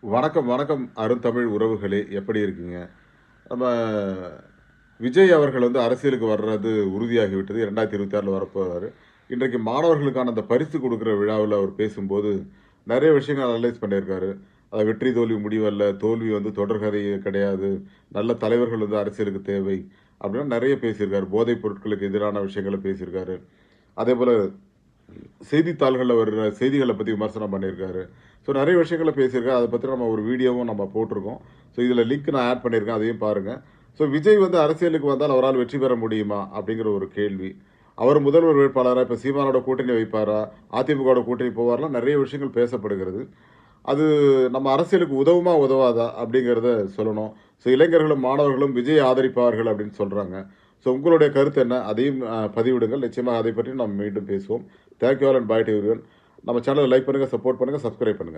வணக்கம், வணக்கம் அருந்தமிழ் உறவுகளே! எப்படி இருக்கீங்க? நம்ம விஜய் அவர்கள் அரசியலுக்கு வர்றது உறுதியாகிவிட்டது. 2026ல வரப்போறாரு. இன்றைக்கு மாணவர்களுக்கான அந்த பரிசு குடுக்குற விழாவுல அவர் பேசும்போது, நெறைய விஷயங்கள் அனலைஸ் பண்ணியிருக்காரு. வெற்றி தோல்வி முடிவல்ல. தோல்வி தொடர்கதை கிடையாது. நல்ல தலைவர்கள் அரசியலுக்கு தேவை. அப்படின்னு நெறைய பேசியிருக்காரு. போதைப் பொருட்களுக்கு எதிரான விஷயங்கள பேசியிருக்காரு. அதேபோல செய்தித்தாள்கள்ல வர்ற செய்திகள பத்தி விமர்சனம் பண்ணியிருக்காரு. ஸோ நெறைய விஷயங்கள பேசியிருக்காரு. அத பத்தி நம்ம ஒரு வீடியோவும் நம்ம போட்டிருக்கோம். ஸோ இதில லிங்க் நான் ஆட் பண்ணியிருக்கேன். அதையும் பாருங்க. ஸோ விஜய் அரசியலுக்கு வந்தால் அவரால் வெற்றி பெற முடியுமா? அப்படிங்கிற ஒரு கேள்வி. அவர் முதல்வர் வேட்பாளரா இப்ப சீமானோட கூட்டணி வைப்பாரா? அதிமுகவோட கூட்டணி போவார்லாம் நெறைய விஷயங்கள் பேசப்படுகிறது. அது நம்ம அரசியலுக்கு உதவுமா? உதவாதா? அப்படிங்கிறத சொல்லணும். ஸோ இளைஞர்களும், மாணவர்களும் விஜய் ஆதரிப்பார்கள் அப்படின்னு சொல்றாங்க. ஸோ உங்களுடைய கருத்து என்ன? அதையும் பதிவிடுங்கள். நிச்சயமாக அதை பற்றி நாம் மீண்டும் பேசுவோம். Thank you all and bye to everyone. நம்ம சேனல லைக் பண்ணுங்க, சப்போர்ட் பண்ணுங்க, சப்ஸ்கிரைப் பண்ணுங்க.